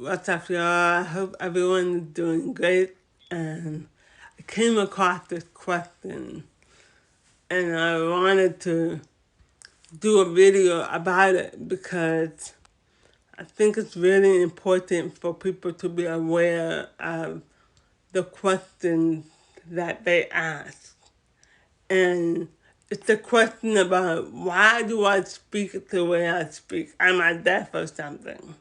What's up, y'all? I hope everyone is doing great. And I came across this question, and I wanted to do a video about it because I think it's really important for people to be aware of the questions that they ask. And it's a question about, why do I speak the way I speak? Am I deaf or something?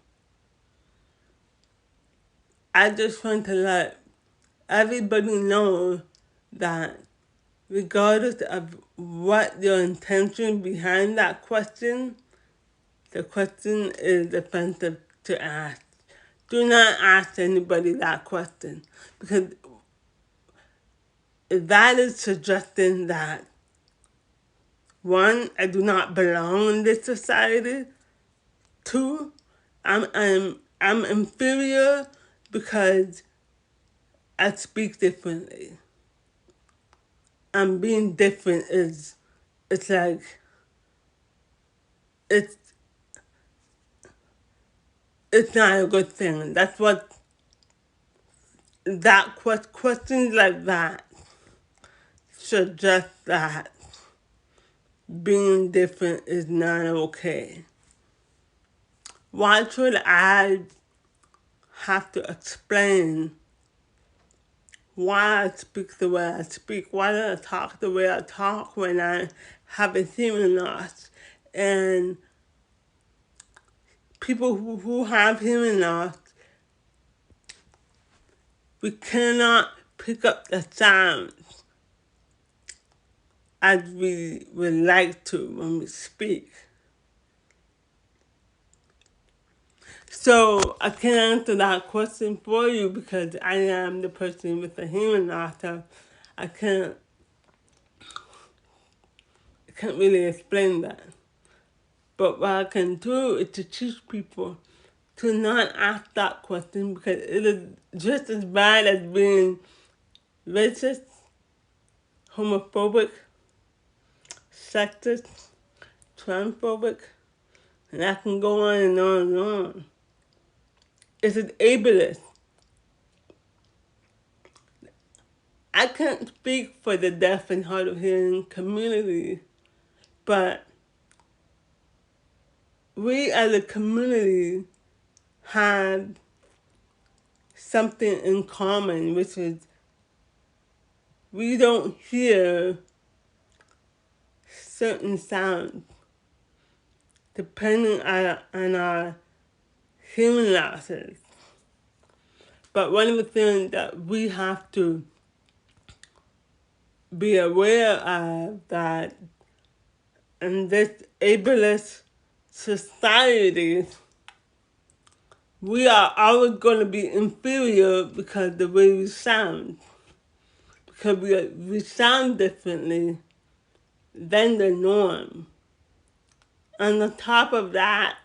I just want to let everybody know that regardless of what your intention behind that question, the question is offensive to ask. Do not ask anybody that question, because that is suggesting that, one, I do not belong in this society. Two, I'm inferior because I speak differently. And being different is, it's like, it's it's not a good thing. That's what questions like that suggest, that being different is not okay. Why should I have to explain why I speak the way I speak? Why do I talk the way I talk when I have a hearing loss? And people who have hearing loss, we cannot pick up the sounds as we would like to when we speak. So I can't answer that question for you because I am the person with the hearing loss. So I can't really explain that. But what I can do is to teach people to not ask that question, because it is just as bad as being racist, homophobic, sexist, transphobic, and I can go on and on and on. It's an ableist. I can't speak for the deaf and hard of hearing community, but we as a community have something in common, which is we don't hear certain sounds depending on our hearing losses. But one of the things that we have to be aware of, that in this ableist society, we are always going to be inferior because of the way we sound. Because we sound differently than the norm. And on top of that,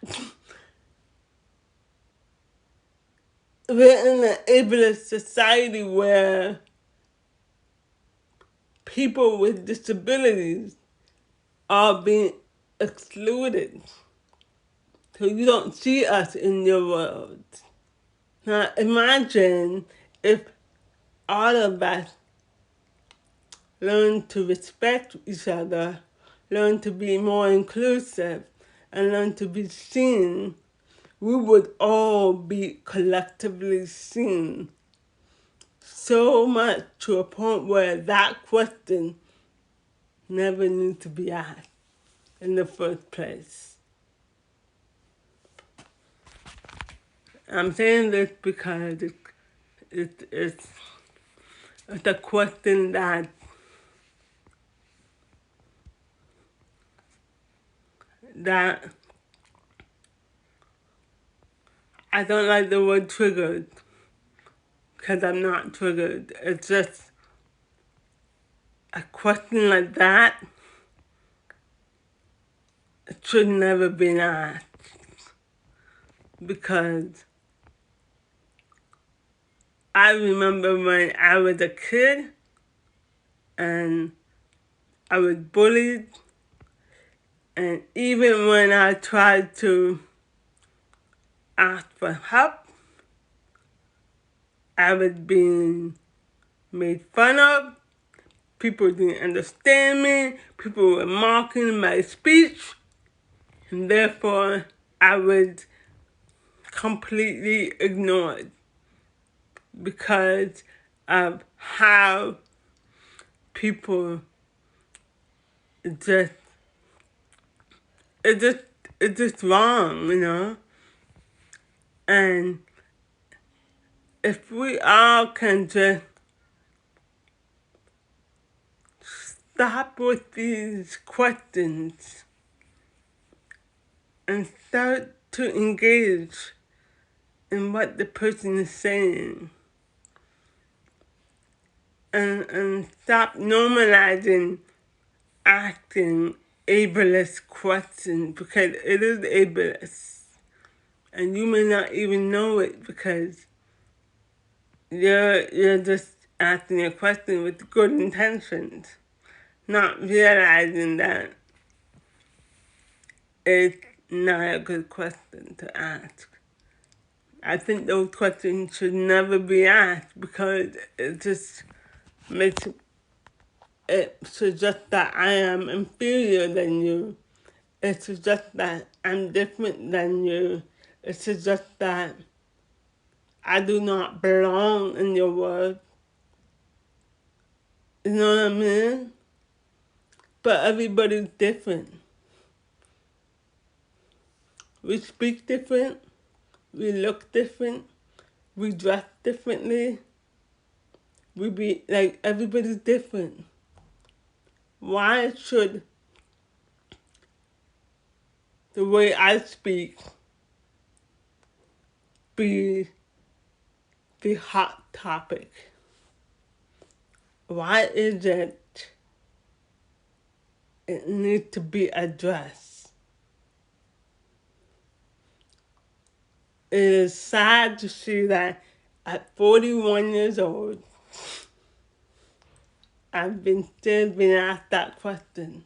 we're in an ableist society where people with disabilities are being excluded. So you don't see us in your world. Now imagine if all of us learn to respect each other, learn to be more inclusive, and learn to be seen. We would all be collectively seen. So much to a point where that question never needs to be asked in the first place. I'm saying this because it's a question that I don't like the word triggered, because I'm not triggered. It's just a question like that, it should never be asked, because I remember when I was a kid and I was bullied, and even when I tried to ask for help, I was being made fun of. People didn't understand me. People were mocking my speech. And therefore, I was completely ignored because of how people just, it just, it's just wrong, you know? And if we all can just stop with these questions and start to engage in what the person is saying and stop normalizing asking ableist questions because it is ableist and you may not even know it because you're just asking a question with good intentions, not realizing that it's not a good question to ask. I think those questions should never be asked because it just makes it suggests that I am inferior than you. It suggests that I'm different than you. It suggests that I do not belong in your world. You know what I mean? But everybody's different. We speak different. We look different. We dress differently. We be like everybody's different. Why should the way I speak be the hot topic? Why is it needs to be addressed? It is sad to see that at 41 years old, I've been still being asked that question.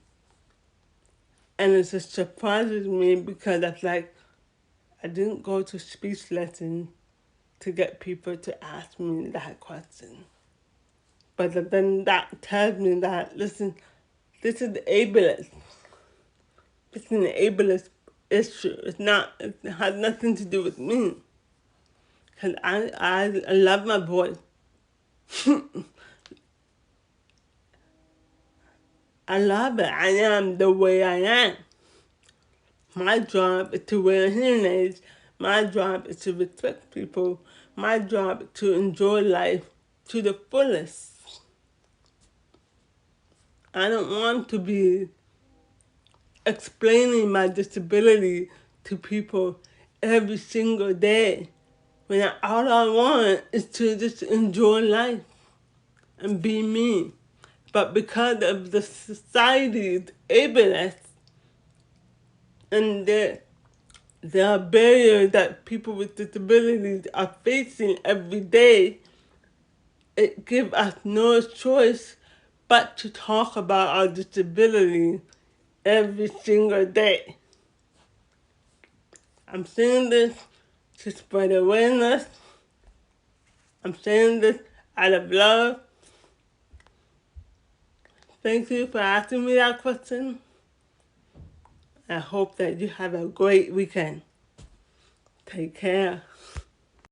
And it just surprises me because it's like, I didn't go to speech lessons to get people to ask me that question. But then that tells me that, listen, this is ableist. This is an ableist issue. It has nothing to do with me. Because I love my voice. I love it. I am the way I am. My job is to wear hearing aids. My job is to respect people. My job is to enjoy life to the fullest. I don't want to be explaining my disability to people every single day when all I want is to just enjoy life and be me. But because of the society's ableist and there are barriers that people with disabilities are facing every day, it gives us no choice but to talk about our disability every single day. I'm saying this to spread awareness. I'm saying this out of love. Thank you for asking me that question. I hope that you have a great weekend. Take care.